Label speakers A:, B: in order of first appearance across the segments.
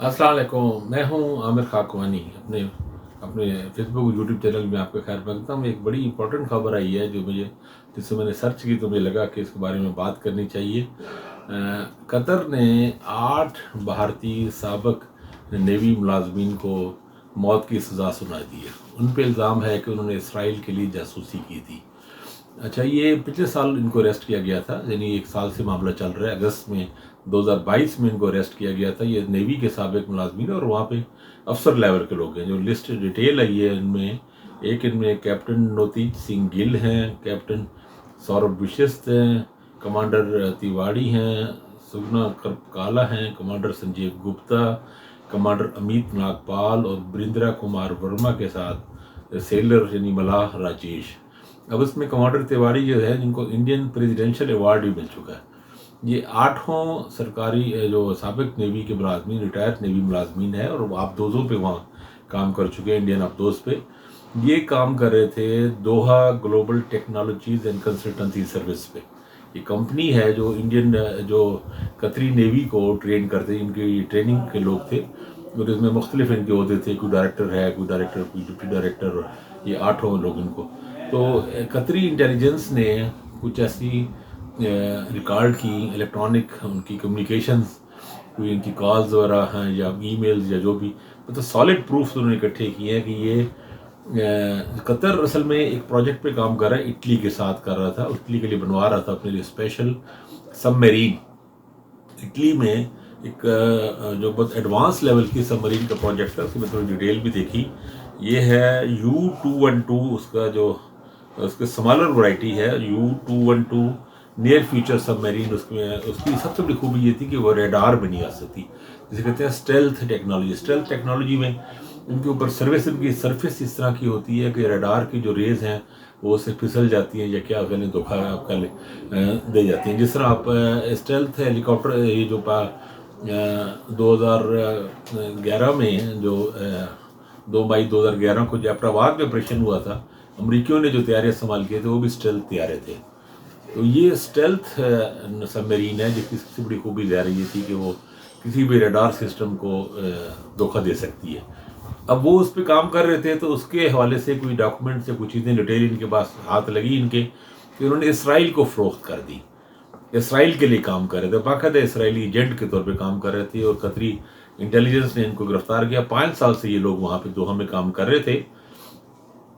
A: अस्सलाम वालेकुम। मैं हूँ आमिर खाकवानी। अपने अपने फेसबुक यूट्यूब चैनल में आपका खैर मकदम हूँ। एक बड़ी इंपॉर्टेंट खबर आई है जिससे मैंने सर्च की तो मुझे लगा कि इसके बारे में बात करनी चाहिए। कतर ने 8 भारतीय साबिक नेवी मुलाजमीन को मौत की सज़ा सुना दी है। उन पे इल्ज़ाम है कि उन्होंने इसराइल के लिए जासूसी की थी। अच्छा, ये पिछले साल इनको अरेस्ट किया गया था, यानी 1 साल से मामला चल रहा है। अगस्त में 2022 में इनको अरेस्ट किया गया था। ये नेवी के साबिक मुलाजमीन और वहाँ पे अफसर लेवल के लोग हैं। जो लिस्ट डिटेल आई है इनमें कैप्टन नोतीज सिंह गिल हैं, कैप्टन सौरभ बिशिस्त हैं, कमांडर तिवाड़ी हैं, सुगना करकाला हैं, कमांडर संजीव गुप्ता, कमांडर अमित नागपाल और बरिंद्रा कुमार वर्मा के साथ सेलर यानी मलाह राजेश। अब इसमें कमांडर तिवारी जो है, जिनको इंडियन प्रेसिडेंशियल अवार्ड भी मिल चुका है। ये 8 सरकारी जो साबिक नेवी के मुलाजमीन, रिटायर्ड नेवी मुलाजमीन है और आबदोज़ों पे वहाँ काम कर चुके हैं, इंडियन आबदोज़ पे। ये काम कर रहे थे Doha global technologies and consultancy service पे। ये कंपनी है जो इंडियन जो कतरी नेवी को ट्रेन करते, इनकी ट्रेनिंग के लोग थे और इसमें मुख्तलिफ इनके होते थे। कोई डायरेक्टर है, कोई डायरेक्टर, कोई डिप्टी डायरेक्टर, ये 8 लोग इनको। तो कतरी इंटेलिजेंस ने कुछ ऐसी रिकॉर्ड की इलेक्ट्रॉनिक उनकी कम्युनिकेशंस, कोई इनकी कॉल्स वगैरह हैं या ईमेल्स या जो भी, मतलब सॉलिड प्रूफ उन्होंने इकट्ठे किए हैं कि ये कतर असल में एक प्रोजेक्ट पे काम कर रहा है, इटली के साथ कर रहा था। इटली के लिए बनवा रहा था अपने लिए स्पेशल सबमरीन। इटली में एक जो बहुत एडवांस लेवल की सबमरीन का प्रोजेक्ट था, उसकी मैं थोड़ी डिटेल भी देखी। ये है U212, उसका जो उसके स्मॉलर वैरायटी है U212 नियर फ्यूचर सबमरीन। उसमें उसकी सबसे बड़ी खूबी ये थी कि वो रेडार भी नहीं आ सकती, जिसे कहते हैं स्टेल्थ टेक्नोलॉजी। स्टेल्थ टेक्नोलॉजी में उनके ऊपर इनकी सरफेस इस तरह की होती है कि रेडार की जो रेज हैं वो उससे फिसल जाती हैं या क्या करें, धोखा आपका दे जाती हैं। जिस तरह आप स्टेल्थ हेलीकॉप्टर, ये जो 2011 में जो 2 मई 2011 को जैफराबाद में ऑपरेशन हुआ था, अमरीकियों ने जो तैयारे इस्तेमाल किए थे वो भी स्टेल्थ तैयारे थे। तो ये स्टेल्थ सबमरीन है जिसकी सबसे बड़ी खूबी ज़ाहिर ये थी कि वो किसी भी रडार सिस्टम को धोखा दे सकती है। अब वो उस पर काम कर रहे थे, तो उसके हवाले से कोई डॉक्यूमेंट से कुछ चीज़ें डिटेल इनके पास हाथ लगी इनके, कि उन्होंने इसराइल को फ़रोख्त कर दी। इसराइल के लिए काम कर रहे थे, बाकायदा इसराइली एजेंट के तौर पे काम कर रहे थे और कतरी इंटेलिजेंस ने इनको गिरफ्तार किया। 5 साल से ये लोग वहाँ पे दोहा में काम कर रहे थे।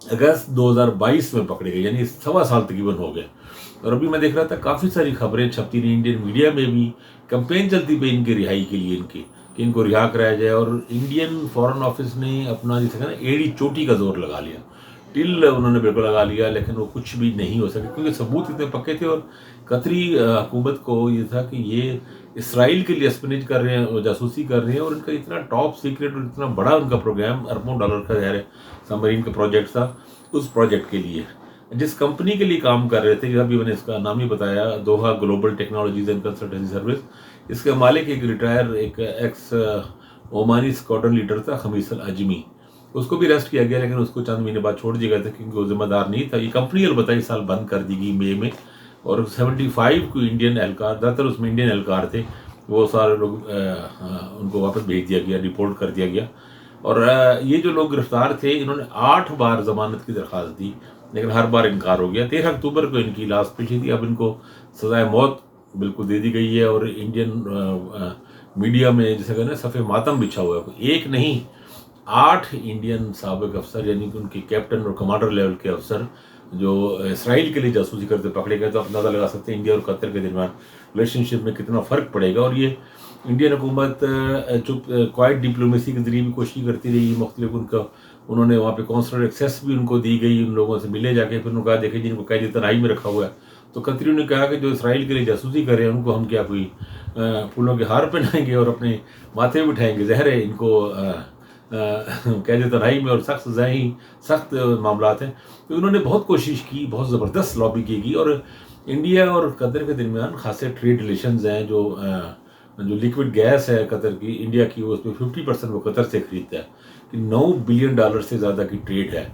A: अगस्त 2022 में पकड़े गए, यानी 1.25 साल तकरीबन हो गए। और अभी मैं देख रहा था काफ़ी सारी खबरें छपती रही, इंडियन मीडिया में भी कैंपेन चलती पे इनकी रिहाई के लिए, कि इनको रिहा कराया जाए। और इंडियन फॉरेन ऑफिस ने अपना जिसे कहना एड़ी चोटी का जोर लगा लिया, टिल उन्होंने बिल्कुल लगा लिया, लेकिन वो कुछ भी नहीं हो सके क्योंकि सबूत इतने पक्के थे। और कतरी हुकूमत को ये था कि ये इसराइल के लिए स्पिनिज कर रहे हैं और जासूसी कर रहे हैं, और इनका इतना टॉप सीक्रेट और इतना बड़ा उनका प्रोग्राम, अरबों डॉलर का ज़ाहिर सबमरीन का प्रोजेक्ट था। उस प्रोजेक्ट के लिए जिस कंपनी के लिए काम कर रहे थे, अभी मैंने इसका नाम ही बताया, Doha global technologies and consultancy service, इसका मालिक एक रिटायर, एक एक्स ओमानी स्क्वाड्रन लीडर था, खमीस अल अजमी। उसको भी अरेस्ट किया गया, लेकिन उसको चंद महीने बाद छोड़ दिया गया था क्योंकि वो जिम्मेदार नहीं था। ये कंपनी अलबत्ता इस साल बंद कर दी गई मई में, और 75 को इंडियन एहलकार, ज़्यादातर उसमें इंडियन एहलकार थे, वो सारे लोग उनको वापस भेज दिया गया, रिपोर्ट कर दिया गया। और ये जो लोग गिरफ्तार थे, इन्होंने 8 बार जमानत की दरख्वास्त दी, लेकिन हर बार इनकार हो गया। 13 अक्टूबर को इनकी लास्ट पेशी थी। अब इनको सजाए मौत बिल्कुल दे दी गई है, और इंडियन मीडिया में जैसे कहना सफ़े मातम बिछा हुआ है। एक नहीं, 8 इंडियन साबिक अफसर, यानी कि उनके कैप्टन और कमांडर लेवल के अफसर जो इसराइल के लिए जासूसी करते पकड़े गए। तो आप अंदाज़ा लगा सकते हैं इंडिया और कतर के दरमियान रिलेशनशिप में कितना फ़र्क पड़ेगा। और ये इंडियन हुकूमत चुप क्वाइट डिप्लोमेसी के ज़रिए भी कोशिश करती रही मुख्तलिफ, उनका उन्होंने वहाँ पे कौंसलर एक्सेस भी उनको दी गई, उन लोगों से मिले जाके। फिर उन्होंने कहा देखें जिनको कैद तनाई में रखा हुआ है। तो कतरियों ने कहा कि जो इसराइल के लिए जासूसी कर रहे हैं उनको हम क्या कोई फूलों के हार पहनाएंगे और अपने माथे पे बिठाएंगे? ज़हर है इनको कैद तनाई में और सख्त सज़ाएँ, सख्त मामलात हैं। तो उन्होंने बहुत कोशिश की, बहुत ज़बरदस्त लॉबी की और इंडिया और कतर के दरमियान खासे ट्रेड रिलेशंस हैं। जो लिक्विड गैस है कतर की, इंडिया की, वो उसमें 50% वो कतर से खरीदता है, कि $9 बिलियन से ज़्यादा की ट्रेड है।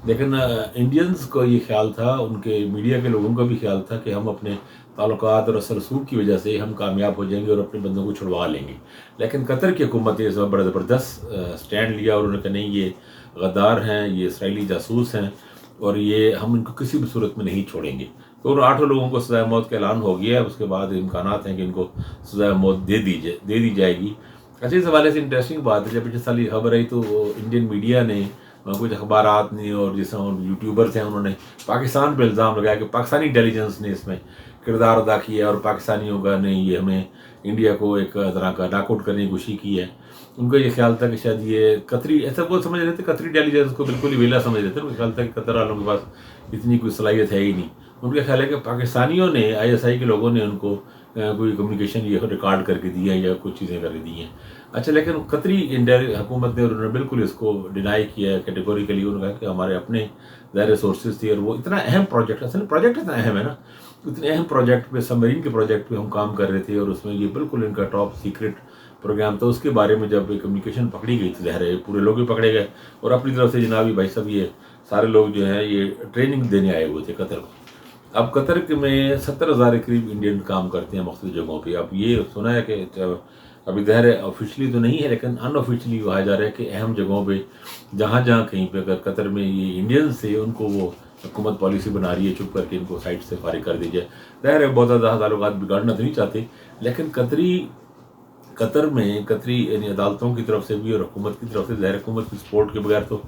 A: लेकिन इंडियंस को ये ख्याल था, उनके मीडिया के लोगों का भी ख्याल था कि हम अपने ताल्लुकात और असल रसूख की वजह से हम कामयाब हो जाएंगे और अपने बंदों को छुड़वा लेंगे। लेकिन कतर की हुकूमत ने इस वक्त बड़ा ज़बरदस्त स्टैंड लिया और उन्होंने कहा नहीं, ये गद्दार हैं, ये इसराइली जासूस हैं और ये हम इनको किसी भी सूरत में नहीं छोड़ेंगे। तो उन 8 लोगों को सज़ाए मौत का ऐलान हो गया है। उसके बाद इम्कानात हैं कि इनको सज़ाए मौत दे दी जाएगी। अच्छा, इस हवाले से इंटरेस्टिंग बात है, जब पिछले साल ये खबर आई तो इंडियन मीडिया ने कुछ अखबारात ने और जिस यूट्यूबर्स हैं उन्होंने पाकिस्तान पर इल्ज़ाम लगाया कि पाकिस्तानी इंटेलिजेंस ने इसमें किरदार अदा किया और पाकिस्तानियों का ने ये हमें इंडिया को एक तरह का नाकआउट करने की कोशिश की है। उनका ये ख्याल था कि शायद ये कतरी, ऐसा वो समझ रहे थे, कतरी इंटेलिजेंस को बिल्कुल ही वेला समझ रहे थे। उनका ख्याल था कि कतर वालों के पास इतनी कोई सलाहियत है ही नहीं। उनका ख्याल है कि पाकिस्तानियों ने, ISI के लोगों ने उनको कोई कम्युनिकेशन ये रिकॉर्ड करके दिया या कुछ चीज़ें करके दी हैं। अच्छा, लेकिन कतरी हुकूमत ने, उन्होंने बिल्कुल इसको डिनाई किया है कैटेगोरिकली। उन्होंने कहा कि हमारे अपने ज़ाहिर सोर्सेज थे और वो इतना अहम प्रोजेक्ट, असल प्रोजेक्ट इतना अहम है ना, इतने अहम प्रोजेक्ट पे, सबमरीन के प्रोजेक्ट पे हम काम कर रहे थे और उसमें ये बिल्कुल इनका टॉप सीक्रेट प्रोग्राम था। उसके बारे में जब कम्युनिकेशन पकड़ी गई थी, ज़ाहिर है पूरे लोग भी पकड़े गए और अपनी तरफ से जनाबी भाई साहब ये सारे लोग जो हैं ये ट्रेनिंग देने आए हुए थे कतर को। अब कतर में 70,000 के करीब इंडियन काम करते हैं मुख्तलिफ जगहों पे। अब ये सुना है कि अभी ज़ाहिर है ऑफिशियली तो नहीं है, लेकिन अनऑफिशियली कहा जा रहा है कि अहम जगहों पे जहाँ जहाँ कहीं पे अगर कतर में ये इंडियंस थे, उनको वो हुकूमत पॉलिसी बना रही है चुप करके इनको साइट से फारिग कर दी जाए। ज़ाहिर है बहुत ज़्यादा ताल्लुकात बिगाड़ना तो नहीं चाहते, लेकिन कतर में कतरी यानी अदालतों की तरफ से भी और हुकूमत की तरफ से, ज़ाहिर हुकूमत की सपोर्ट के बगैर तो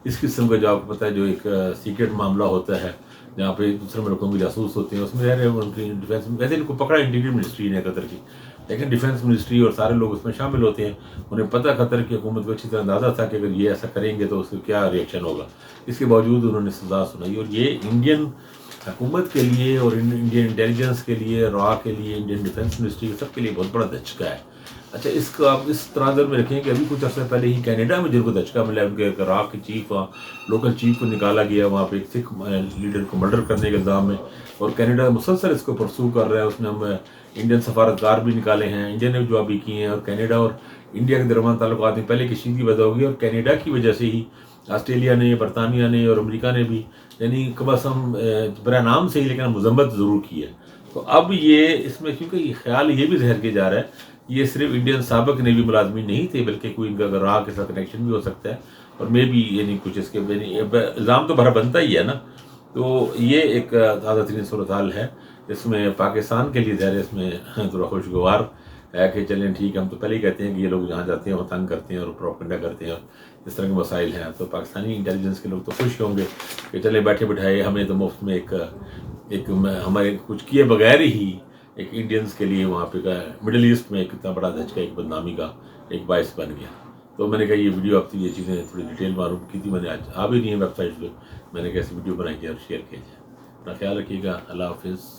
A: इस किस्म का, जो आपको पता है, जो एक सीक्रेट मामला होता है जहाँ पे दूसरे मुल्कों के जासूस होते हैं, उसमें ज़ाहिर है उनकी डिफेंस, वैसे इनको पकड़ा इंटीरियर मिनिस्ट्री ने कतर की, लेकिन डिफेंस मिनिस्ट्री और सारे लोग उसमें शामिल होते हैं। उन्हें पता कतर की हुकूमत को अच्छी तरह अंदाज़ा था कि अगर ये ऐसा करेंगे तो उसका क्या रिएक्शन होगा। इसके बावजूद उन्होंने सज़ा सुनाई और ये इंडियन हुकूमत के लिए और इंडियन इंटेलिजेंस के लिए, रॉ के लिए, इंडियन डिफेंस मिनिस्ट्री के सबके लिए बहुत बड़ा धचका है। अच्छा, इसको आप इस तनाज़ुर में रखें कि अभी कुछ अर्से पहले ही कनाडा में जिनको धचका मिला, उनके रॉ के चीफ, लोकल चीफ को निकाला गया वहाँ पे एक सिख लीडर को मर्डर करने के इल्ज़ाम में, और कनाडा मुसलसल इसको परसू कर रहा है। उसने हम इंडियन सफारतकार भी निकाले हैं, इंडिया ने जवाब भी किए हैं, और कनाडा और इंडिया के दरमियान ताल्लुकात में पहले कशीदगी पैदा होगी और कनाडा की वजह से ही ऑस्ट्रेलिया ने, बरतानिया ने और अमेरिका ने भी, यानी बस हम बरा नाम से ही, लेकिन मजम्मत ज़रूर की है। तो अब ये इसमें क्योंकि ख्याल ये भी जहर के जा रहा है, ये सिर्फ इंडियन साबिक ने भी मुलाजमी नहीं थे, बल्कि कोई इनका अगर राह के साथ कनेक्शन भी हो सकता है, और मे भी यानी कुछ इसके इल्ज़ाम तो भरा बनता ही है ना। तो ये एक ताज़ा तरीन सूरत हाल है। इसमें पाकिस्तान के लिए ज़ाहिर इसमें थोड़ा खुशगवार है कि चलें ठीक है, हम तो पहले ही कहते हैं कि ये लोग जहाँ जाते हैं वो तंग करते हैं और प्रोपेगेंडा करते हैं और इस तरह के मसाइल हैं। तो पाकिस्तानी इंटेलिजेंस के लोग तो खुश होंगे कि चले बैठे बिठाए हमें तो मुफ्त में एक हमारे कुछ किए बगैर ही एक इंडियंस के लिए वहाँ पे मिडिल ईस्ट में एक इतना बड़ा धचका, एक बदनामी का एक बायस बन गया। तो मैंने कहा ये वीडियो अब ये चीज़ें थोड़ी डिटेल मालूम की थी मैंने, आज आ भी नहीं है वेबसाइट पे, मैंने कैसे वीडियो बनाई थी और शेयर किया जाए। अपना ख्याल रखिएगा। अल्लाह हाफिज़।